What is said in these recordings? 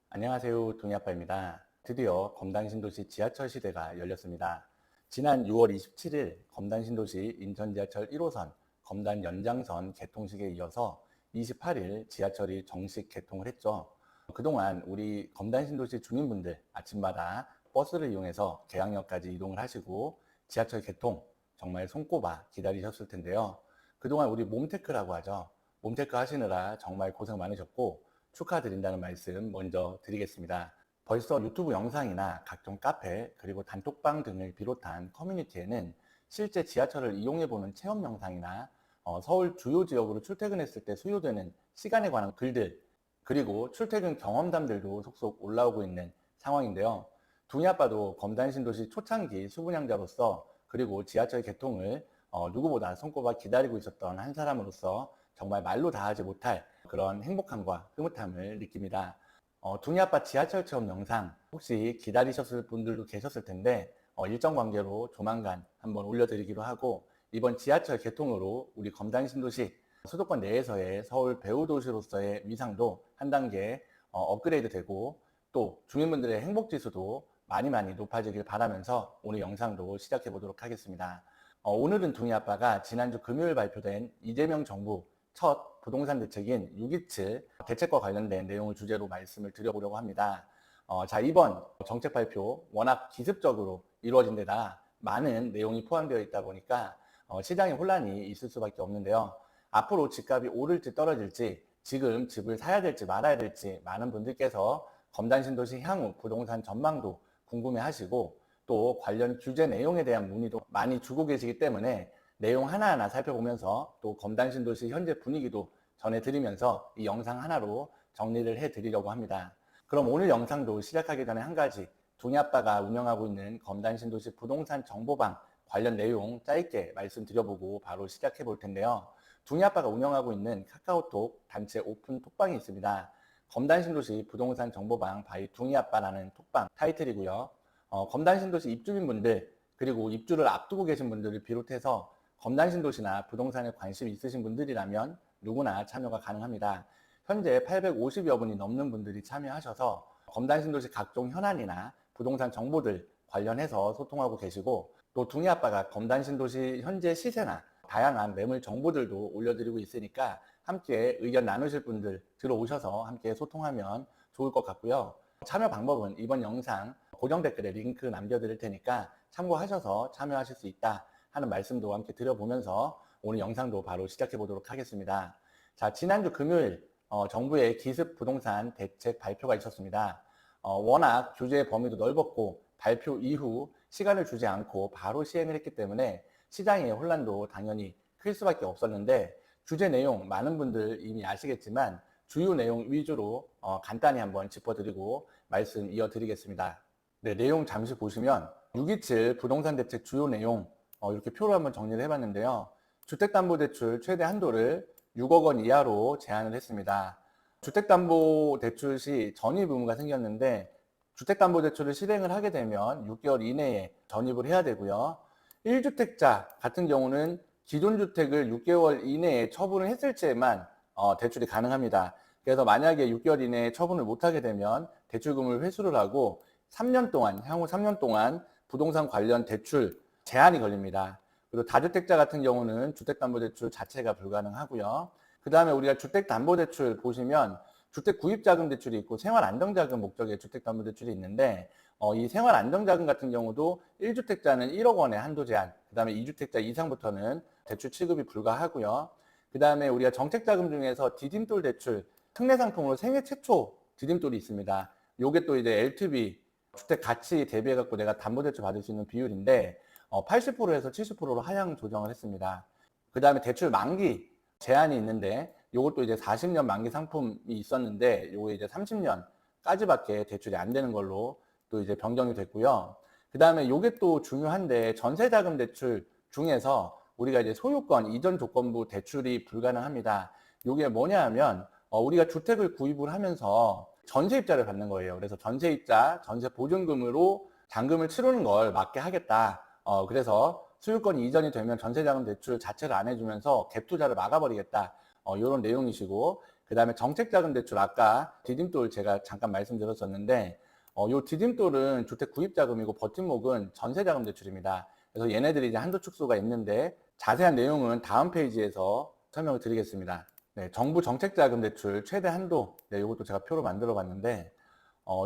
안녕하세요. 동희아빠입니다. 드디어 검단신도시 지하철 시대가 열렸습니다. 지난 6월 27일 검단신도시 인천지하철 1호선 검단 연장선 개통식에 이어서 28일 지하철이 정식 개통을 했죠. 그동안 우리 검단신도시 주민분들 아침마다 버스를 이용해서 계양역까지 이동을 하시고 지하철 개통 정말 손꼽아 기다리셨을 텐데요. 그동안 우리 몸테크라고 하죠. 몸테크 하시느라 정말 고생 많으셨고 축하드린다는 말씀 먼저 드리겠습니다. 벌써 유튜브 영상이나 각종 카페 그리고 단톡방 등을 비롯한 커뮤니티에는 실제 지하철을 이용해보는 체험 영상이나 서울 주요 지역으로 출퇴근했을 때 소요되는 시간에 관한 글들 그리고 출퇴근 경험담들도 속속 올라오고 있는 상황인데요. 둥이아빠도 검단신도시 초창기 수분양자로서 그리고 지하철 개통을 누구보다 손꼽아 기다리고 있었던 한 사람으로서 정말 말로 다 하지 못할 그런 행복함과 흐뭇함을 느낍니다. 둥이아빠 지하철 체험 영상 혹시 기다리셨을 분들도 계셨을 텐데 일정 관계로 조만간 한번 올려드리기로 하고, 이번 지하철 개통으로 우리 검단신도시 수도권 내에서의 서울 배후도시로서의 위상도 한 단계 업그레이드 되고, 또 주민분들의 행복지수도 많이 높아지길 바라면서 오늘 영상도 시작해 보도록 하겠습니다. 오늘은 둥이아빠가 지난주 금요일 발표된 이재명 정부 첫 부동산 대책인 627 대책과 관련된 내용을 주제로 말씀을 드려보려고 합니다. 자, 이번 정책 발표 워낙 기습적으로 이루어진 데다 많은 내용이 포함되어 있다 보니까 시장에 혼란이 있을 수밖에 없는데요. 앞으로 집값이 오를지 떨어질지, 지금 집을 사야 될지 말아야 될지 많은 분들께서 검단신도시 향후 부동산 전망도 궁금해 하시고, 또 관련 규제 내용에 대한 문의도 많이 주고 계시기 때문에 내용 하나하나 살펴보면서 또 검단신도시 현재 분위기도 전해드리면서 이 영상 하나로 정리를 해드리려고 합니다. 그럼 오늘 영상도 시작하기 전에 한 가지, 둥이아빠가 운영하고 있는 검단신도시 부동산 정보방 관련 내용 짧게 말씀드려보고 바로 시작해 볼 텐데요. 둥이아빠가 운영하고 있는 카카오톡 단체 오픈 톡방이 있습니다. 검단신도시 부동산 정보방 바이 둥이아빠라는 톡방 타이틀이고요. 검단신도시 입주민분들 그리고 입주를 앞두고 계신 분들을 비롯해서 검단신도시나 부동산에 관심이 있으신 분들이라면 누구나 참여가 가능합니다. 현재 850여 분이 넘는 분들이 참여하셔서 검단신도시 각종 현안이나 부동산 정보들 관련해서 소통하고 계시고, 또 둥이아빠가 검단신도시 현재 시세나 다양한 매물 정보들도 올려드리고 있으니까 함께 의견 나누실 분들 들어오셔서 함께 소통하면 좋을 것 같고요. 참여 방법은 이번 영상 고정 댓글에 링크 남겨드릴 테니까 참고하셔서 참여하실 수 있다 하는 말씀도 함께 드려보면서 오늘 영상도 바로 시작해 보도록 하겠습니다. 자, 지난주 금요일 정부의 기습 부동산 대책 발표가 있었습니다. 워낙 규제의 범위도 넓었고 발표 이후 시간을 주지 않고 바로 시행을 했기 때문에 시장의 혼란도 당연히 클 수밖에 없었는데, 규제 내용 많은 분들 이미 아시겠지만 주요 내용 위주로 간단히 한번 짚어드리고 말씀 이어드리겠습니다. 네, 내용 잠시 보시면 627 부동산 대책 주요 내용 이렇게 표로 한번 정리를 해봤는데요. 주택담보대출 최대 한도를 6억 원 이하로 제한을 했습니다. 주택담보대출 시 전입 의무가 생겼는데, 주택담보대출을 실행을 하게 되면 6개월 이내에 전입을 해야 되고요. 1주택자 같은 경우는 기존 주택을 6개월 이내에 처분을 했을 때만 대출이 가능합니다. 그래서 만약에 6개월 이내에 처분을 못하게 되면 대출금을 회수를 하고 3년 동안, 향후 3년 동안 부동산 관련 대출 제한이 걸립니다. 그리고 다주택자 같은 경우는 주택담보대출 자체가 불가능하고요. 그 다음에 우리가 주택담보대출 보시면 주택구입자금 대출이 있고 생활안정자금 목적의 주택담보대출이 있는데, 이 생활안정자금 같은 경우도 1주택자는 1억 원의 한도 제한, 그 다음에 2주택자 이상부터는 대출 취급이 불가하고요. 그 다음에 우리가 정책자금 중에서 디딤돌 대출, 특례 상품으로 생애 최초 디딤돌이 있습니다. 요게 또 이제 LTV, 주택 가치 대비해 갖고 내가 담보대출 받을 수 있는 비율인데 80%에서 70%로 하향 조정을 했습니다. 그 다음에 대출 만기 제한이 있는데, 요것도 이제 40년 만기 상품이 있었는데 요거 이제 30년까지밖에 대출이 안 되는 걸로 또 이제 변경이 됐고요. 그 다음에 요게 또 중요한데, 전세자금 대출 중에서 우리가 이제 소유권 이전 조건부 대출이 불가능합니다. 요게 뭐냐 하면 우리가 주택을 구입을 하면서 전세입자를 받는 거예요. 그래서 전세입자, 전세보증금으로 잔금을 치르는 걸 막게 하겠다. 그래서 소유권 이전이 되면 전세자금 대출 자체를 안 해주면서 갭 투자를 막아버리겠다. 이런 내용이시고, 그 다음에 정책자금 대출, 아까 디딤돌 제가 잠깐 말씀드렸었는데, 요 디딤돌은 주택 구입자금이고 버팀목은 전세자금 대출입니다. 그래서 얘네들이 이제 한도 축소가 있는데 자세한 내용은 다음 페이지에서 설명을 드리겠습니다. 네, 정부 정책자금 대출 최대 한도, 네, 이것도 제가 표로 만들어 봤는데,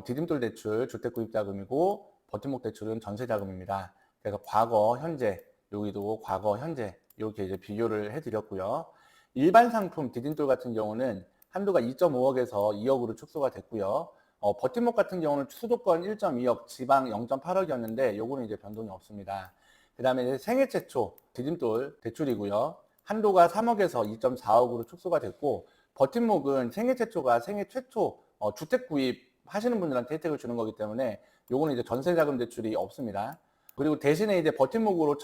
디딤돌 대출 주택 구입자금이고 버팀목 대출은 전세자금입니다. 그래서 과거, 현재, 여기도 과거, 현재 이렇게 이제 비교를 해드렸고요. 일반 상품 디딤돌 같은 경우는 한도가 2.5억에서 2억으로 축소가 됐고요. 버팀목 같은 경우는 수도권 1.2억, 지방 0.8억이었는데 요거는 이제 변동이 없습니다. 그 다음에 생애 최초 디딤돌 대출이고요. 한도가 3억에서 2.4억으로 축소가 됐고, 버팀목은 생애 최초가 생애 최초 주택 구입 하시는 분들한테 혜택을 주는 거기 때문에 요거는 이제 전세자금 대출이 없습니다. 그리고 대신에 이제 버팀목으로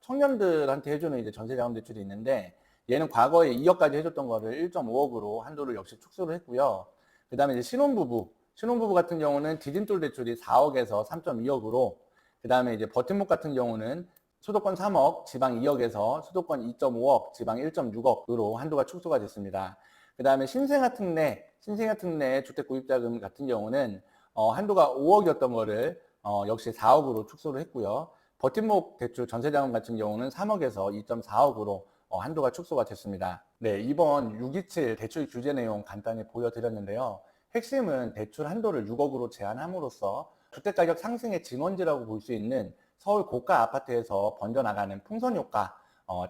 청년들한테 해주는 이제 전세자금 대출이 있는데, 얘는 과거에 2억까지 해줬던 거를 1.5억으로 한도를 역시 축소를 했고요. 그 다음에 이제 신혼부부 같은 경우는 디딤돌 대출이 4억에서 3.2억으로, 그 다음에 이제 버팀목 같은 경우는 수도권 3억, 지방 2억에서 수도권 2.5억, 지방 1.6억으로 한도가 축소가 됐습니다. 그 다음에 신생아 특례 주택 구입자금 같은 경우는 한도가 5억이었던 거를 역시 4억으로 축소를 했고요. 버팀목 대출 전세자금 같은 경우는 3억에서 2.4억으로 한도가 축소가 됐습니다. 네, 이번 627 대출 규제 내용 간단히 보여드렸는데요. 핵심은 대출 한도를 6억으로 제한함으로써 주택가격 상승의 진원지라고 볼 수 있는 서울 고가 아파트에서 번져나가는 풍선 효과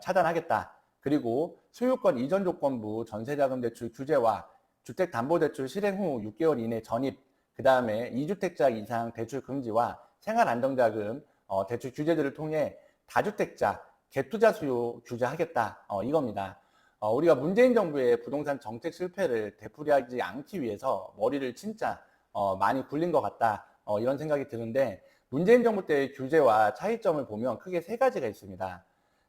차단하겠다. 그리고 소유권 이전 조건부 전세자금 대출 규제와 주택담보대출 실행 후 6개월 이내 전입, 그 다음에 2주택자 이상 대출 금지와 생활안정자금 대출 규제들을 통해 다주택자 갭투자 수요 규제하겠다, 이겁니다. 우리가 문재인 정부의 부동산 정책 실패를 되풀이하지 않기 위해서 머리를 진짜 많이 굴린 것 같다, 이런 생각이 드는데, 문재인 정부 때의 규제와 차이점을 보면 크게 세 가지가 있습니다.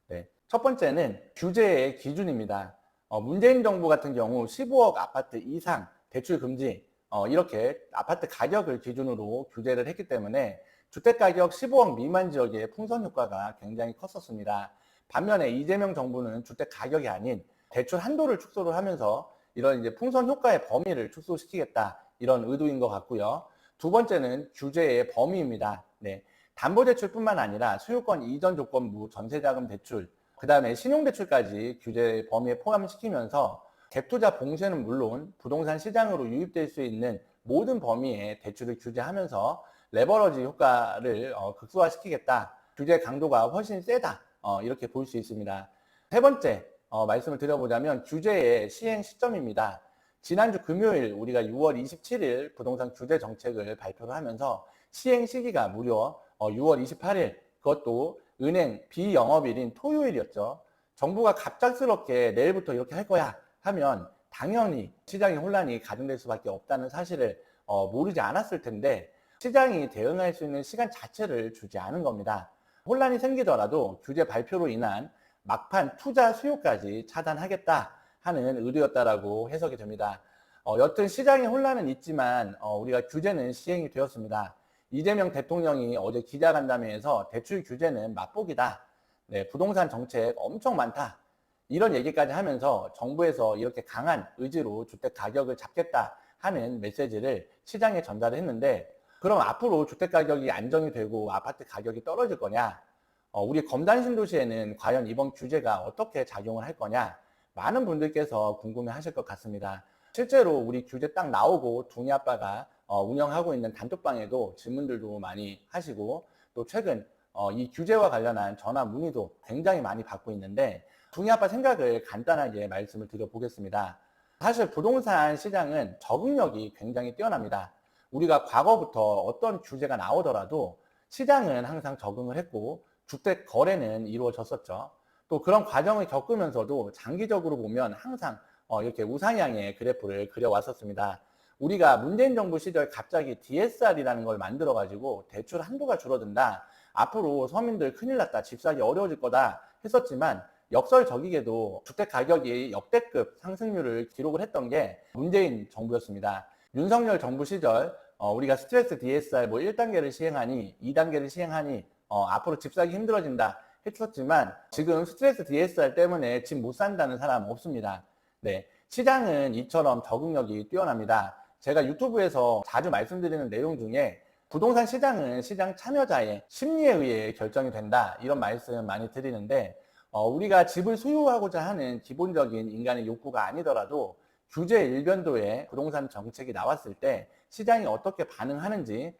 네. 첫 번째는 규제의 기준입니다. 문재인 정부 같은 경우 15억 아파트 이상 대출 금지, 이렇게 아파트 가격을 기준으로 규제를 했기 때문에 주택가격 15억 미만 지역의 풍선 효과가 굉장히 컸었습니다. 반면에 이재명 정부는 주택 가격이 아닌 대출 한도를 축소를 하면서 이런 이제 풍선 효과의 범위를 축소시키겠다, 이런 의도인 것 같고요. 두 번째는 규제의 범위입니다. 네. 담보대출뿐만 아니라 소유권 이전 조건부 전세자금 대출, 그 다음에 신용대출까지 규제 범위에 포함시키면서 갭투자 봉쇄는 물론 부동산 시장으로 유입될 수 있는 모든 범위의 대출을 규제하면서 레버러지 효과를 극소화시키겠다. 규제 강도가 훨씬 세다. 이렇게 볼 수 있습니다. 세 번째 말씀을 드려보자면 규제의 시행 시점입니다. 지난주 금요일 우리가 6월 27일 부동산 규제 정책을 발표를 하면서 시행 시기가 무려 6월 28일, 그것도 은행 비영업일인 토요일이었죠. 정부가 갑작스럽게 내일부터 이렇게 할 거야 하면 당연히 시장의 혼란이 가중될 수밖에 없다는 사실을 모르지 않았을 텐데, 시장이 대응할 수 있는 시간 자체를 주지 않은 겁니다. 혼란이 생기더라도 규제 발표로 인한 막판 투자 수요까지 차단하겠다 하는 의도였다라고 해석이 됩니다. 여튼 시장의 혼란은 있지만 우리가 규제는 시행이 되었습니다. 이재명 대통령이 어제 기자간담회에서 대출 규제는 맛보기다. 네, 부동산 정책 엄청 많다. 이런 얘기까지 하면서 정부에서 이렇게 강한 의지로 주택 가격을 잡겠다 하는 메시지를 시장에 전달을 했는데, 그럼 앞으로 주택 가격이 안정이 되고 아파트 가격이 떨어질 거냐? 우리 검단 신도시에는 과연 이번 규제가 어떻게 작용을 할 거냐? 많은 분들께서 궁금해 하실 것 같습니다. 실제로 우리 규제 딱 나오고 두니 아빠가 운영하고 있는 단톡방에도 질문들도 많이 하시고, 또 최근 이 규제와 관련한 전화 문의도 굉장히 많이 받고 있는데, 두니 아빠 생각을 간단하게 말씀을 드려보겠습니다. 사실 부동산 시장은 적응력이 굉장히 뛰어납니다. 우리가 과거부터 어떤 규제가 나오더라도 시장은 항상 적응을 했고 주택 거래는 이루어졌었죠. 또 그런 과정을 겪으면서도 장기적으로 보면 항상 이렇게 우상향의 그래프를 그려왔었습니다. 우리가 문재인 정부 시절 갑자기 DSR이라는 걸 만들어 가지고 대출 한도가 줄어든다, 앞으로 서민들 큰일 났다, 집 사기 어려워질 거다 했었지만, 역설적이게도 주택 가격이 역대급 상승률을 기록을 했던 게 문재인 정부였습니다. 윤석열 정부 시절 우리가 스트레스 DSR 뭐 1단계를 시행하니 2단계를 시행하니 앞으로 집 사기 힘들어진다 했었지만, 지금 스트레스 DSR 때문에 집 못 산다는 사람 없습니다. 네, 시장은 이처럼 적응력이 뛰어납니다. 제가 유튜브에서 자주 말씀드리는 내용 중에 부동산 시장은 시장 참여자의 심리에 의해 결정이 된다, 이런 말씀 많이 드리는데, 우리가 집을 소유하고자 하는 기본적인 인간의 욕구가 아니더라도 규제 일변도의 부동산 정책이 나왔을 때 시장이 어떻게 반응하는지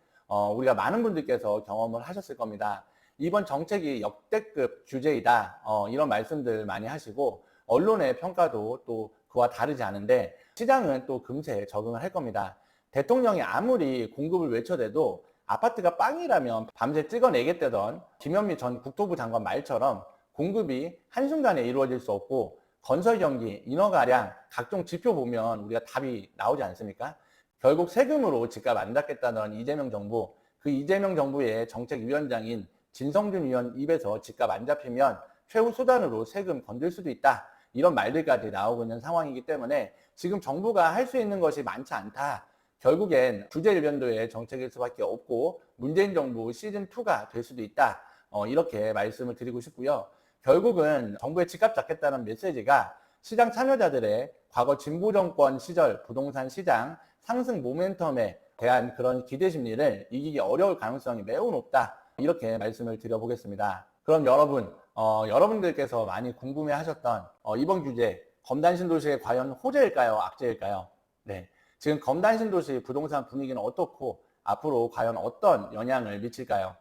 우리가 많은 분들께서 경험을 하셨을 겁니다. 이번 정책이 역대급 규제이다, 이런 말씀들 많이 하시고 언론의 평가도 또 그와 다르지 않은데 시장은 또 금세 적응을 할 겁니다. 대통령이 아무리 공급을 외쳐대도 아파트가 빵이라면 밤새 찍어내겠다던 김현미 전 국토부 장관 말처럼 공급이 한순간에 이루어질 수 없고 건설 경기, 인허 가량 각종 지표 보면 우리가 답이 나오지 않습니까? 결국 세금으로 집값 안 닫겠다던 이재명 정부, 그 이재명 정부의 정책위원장인 진성준 위원 입에서 집값 안 잡히면 최후 수단으로 세금 건들 수도 있다, 이런 말들까지 나오고 있는 상황이기 때문에 지금 정부가 할 수 있는 것이 많지 않다. 결국엔 규제 일변도의 정책일 수밖에 없고 문재인 정부 시즌2가 될 수도 있다. 이렇게 말씀을 드리고 싶고요. 결국은 정부의 집값 잡겠다는 메시지가 시장 참여자들의 과거 진보 정권 시절 부동산 시장 상승 모멘텀에 대한 그런 기대 심리를 이기기 어려울 가능성이 매우 높다, 이렇게 말씀을 드려보겠습니다. 그럼 여러분, 여러분들께서 많이 궁금해 하셨던 이번 규제, 검단 신도시의 과연 호재일까요, 악재일까요? 네, 지금 검단 신도시 부동산 분위기는 어떻고 앞으로 과연 어떤 영향을 미칠까요?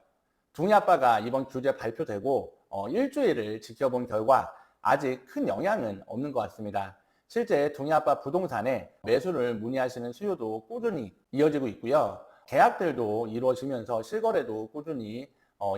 둥이아빠가 이번 규제 발표되고 일주일을 지켜본 결과 아직 큰 영향은 없는 것 같습니다. 실제 둥이아빠 부동산에 매수를 문의하시는 수요도 꾸준히 이어지고 있고요. 계약들도 이루어지면서 실거래도 꾸준히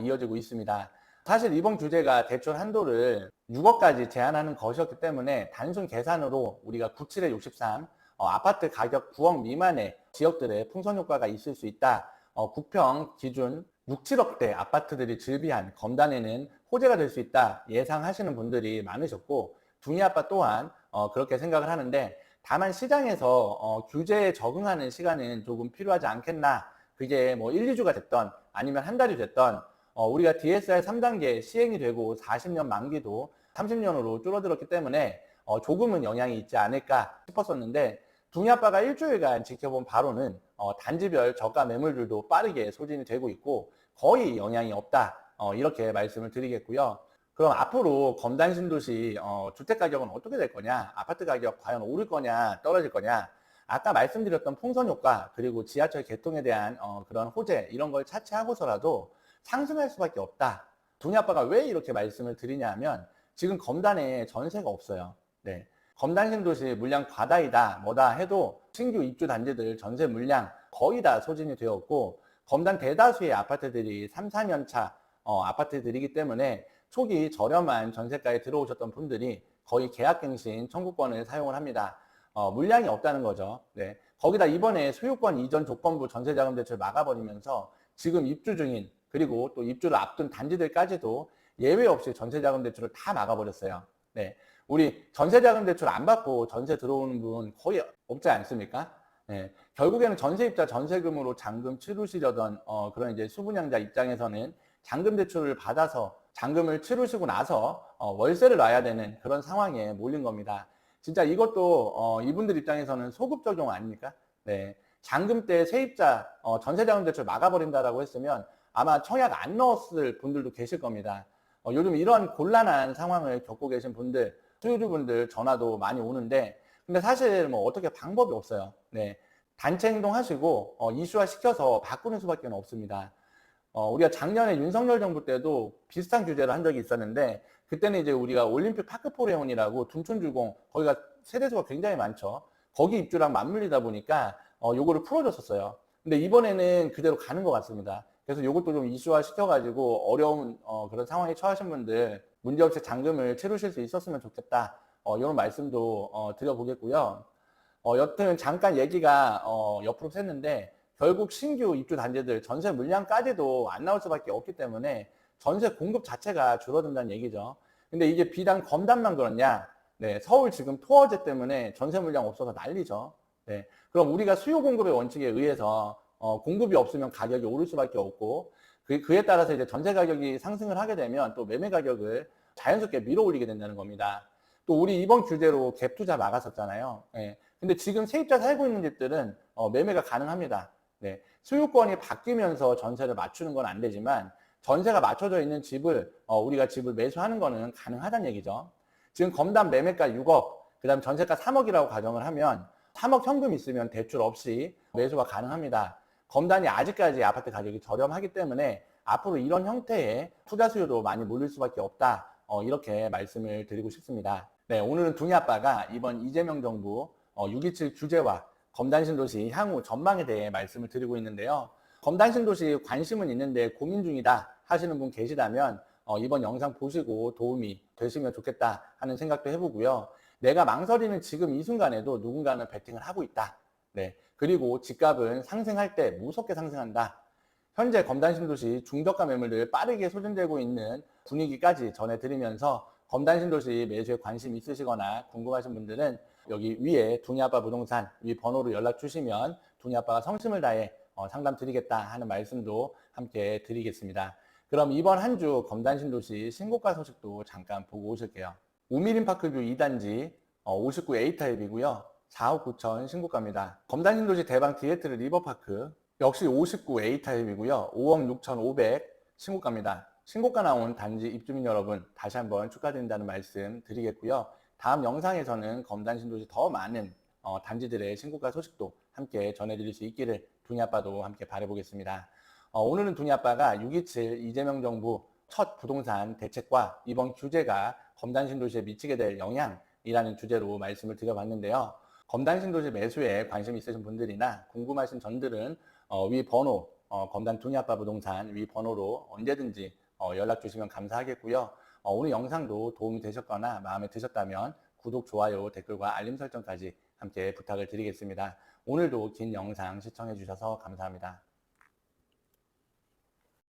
이어지고 있습니다. 사실 이번 규제가 대출 한도를 6억까지 제한하는 것이었기 때문에 단순 계산으로 우리가 97에 63, 아파트 가격 9억 미만의 지역들의 풍선 효과가 있을 수 있다. 국평 기준 6, 7억대 아파트들이 즐비한 검단에는 호재가 될 수 있다 예상하시는 분들이 많으셨고, 둥이아빠 또한 그렇게 생각을 하는데, 다만 시장에서 규제에 적응하는 시간은 조금 필요하지 않겠나. 그게 뭐 1, 2주가 됐던 아니면 한 달이 됐던 우리가 DSR 3단계 시행이 되고 40년 만기도 30년으로 줄어들었기 때문에 조금은 영향이 있지 않을까 싶었었는데, 둥이아빠가 일주일간 지켜본 바로는 단지별 저가 매물들도 빠르게 소진이 되고 있고 거의 영향이 없다, 이렇게 말씀을 드리겠고요. 그럼 앞으로 검단 신도시 주택 가격은 어떻게 될 거냐, 아파트 가격 과연 오를 거냐 떨어질 거냐, 아까 말씀드렸던 풍선 효과 그리고 지하철 개통에 대한 그런 호재, 이런 걸 차치하고서라도 상승할 수밖에 없다. 둥이아빠가 왜 이렇게 말씀을 드리냐면 지금 검단에 전세가 없어요. 네, 검단 신도시 물량 과다이다 뭐다 해도 신규 입주 단지들 전세 물량 거의 다 소진이 되었고, 검단 대다수의 아파트들이 3, 4년 차 아파트들이기 때문에 초기 저렴한 전세가에 들어오셨던 분들이 거의 계약갱신 청구권을 사용을 합니다. 물량이 없다는 거죠. 네. 거기다 이번에 소유권 이전 조건부 전세자금 대출 막아버리면서 지금 입주 중인 그리고 또 입주를 앞둔 단지들까지도 예외 없이 전세자금 대출을 다 막아버렸어요. 네. 우리 전세자금 대출 안 받고 전세 들어오는 분 거의 없지 않습니까? 네. 결국에는 전세입자 전세금으로 잔금 치르시려던 그런 이제 수분양자 입장에서는 잔금 대출을 받아서 잔금을 치르시고 나서 월세를 놔야 되는 그런 상황에 몰린 겁니다. 진짜 이것도 이분들 입장에서는 소급 적용 아닙니까? 네. 잔금 때 세입자 전세자금 대출 막아버린다라고 했으면 아마 청약 안 넣었을 분들도 계실 겁니다. 요즘 이런 곤란한 상황을 겪고 계신 분들, 수요주분들 전화도 많이 오는데, 근데 사실 뭐 어떻게 방법이 없어요. 네. 단체 행동하시고 이슈화 시켜서 바꾸는 수밖에 없습니다. 우리가 작년에 윤석열 정부 때도 비슷한 규제를 한 적이 있었는데, 그때는 이제 우리가 올림픽 파크포레온이라고 둔촌주공, 거기가 세대수가 굉장히 많죠. 거기 입주랑 맞물리다 보니까 요거를 풀어줬었어요. 근데 이번에는 그대로 가는 것 같습니다. 그래서 요것도 좀 이슈화 시켜가지고 어려운 그런 상황에 처하신 분들 문제없이 잔금을 치르실 수 있었으면 좋겠다. 이런 말씀도 드려보겠고요. 여튼 잠깐 얘기가 옆으로 샜는데, 결국 신규 입주 단지들 전세 물량까지도 안 나올 수밖에 없기 때문에 전세 공급 자체가 줄어든다는 얘기죠. 근데 이게 비단 검단만 그렇냐? 네, 서울 지금 토어제 때문에 전세 물량 없어서 난리죠. 네, 그럼 우리가 수요 공급의 원칙에 의해서 공급이 없으면 가격이 오를 수밖에 없고, 그에 따라서 이제 전세 가격이 상승을 하게 되면 또 매매 가격을 자연스럽게 밀어 올리게 된다는 겁니다. 또 우리 이번 규제로 갭 투자 막았었잖아요. 예. 근데 지금 세입자 살고 있는 집들은 매매가 가능합니다. 네. 소유권이 바뀌면서 전세를 맞추는 건 안 되지만 전세가 맞춰져 있는 집을 우리가 집을 매수하는 거는 가능하다는 얘기죠. 지금 검단 매매가 6억, 그다음 전세가 3억이라고 가정을 하면 3억 현금 있으면 대출 없이 매수가 가능합니다. 검단이 아직까지 아파트 가격이 저렴하기 때문에 앞으로 이런 형태의 투자 수요도 많이 몰릴 수밖에 없다. 이렇게 말씀을 드리고 싶습니다. 네, 오늘은 둥이 아빠가 이번 이재명 정부 6.27 규제와 검단신도시 향후 전망에 대해 말씀을 드리고 있는데요. 검단신도시 관심은 있는데 고민 중이다 하시는 분 계시다면 이번 영상 보시고 도움이 되시면 좋겠다 하는 생각도 해보고요. 내가 망설이는 지금 이 순간에도 누군가는 베팅을 하고 있다. 네, 그리고 집값은 상승할 때 무섭게 상승한다. 현재 검단신도시 중저가 매물들 빠르게 소진되고 있는 분위기까지 전해드리면서 검단신도시 매수에 관심 있으시거나 궁금하신 분들은 여기 위에 둥이아빠 부동산 위 번호로 연락 주시면 둥이아빠가 성심을 다해 상담 드리겠다 하는 말씀도 함께 드리겠습니다. 그럼 이번 한 주 검단신도시 신고가 소식도 잠깐 보고 오실게요. 우미린파크뷰 2단지 59A 타입이고요. 4억 9천 신고가입니다. 검단신도시 대방 디에트르 리버파크 역시 59A 타입이고요. 5억 6,500 신고가입니다. 신고가 나온 단지 입주민 여러분 다시 한번 축하드린다는 말씀 드리겠고요. 다음 영상에서는 검단신도시 더 많은 단지들의 신고가 소식도 함께 전해드릴 수 있기를 둥이아빠도 함께 바라보겠습니다. 오늘은 둥이아빠가 6.27 이재명 정부 첫 부동산 대책과 이번 규제가 검단신도시에 미치게 될 영향이라는 주제로 말씀을 드려봤는데요. 검단신도시 매수에 관심 있으신 분들이나 궁금하신 점들은 위 번호 검단 둥이아빠 부동산 위 번호로 언제든지 연락 주시면 감사하겠고요. 오늘 영상도 도움이 되셨거나 마음에 드셨다면 구독, 좋아요, 댓글과 알림 설정까지 함께 부탁을 드리겠습니다. 오늘도 긴 영상 시청해 주셔서 감사합니다.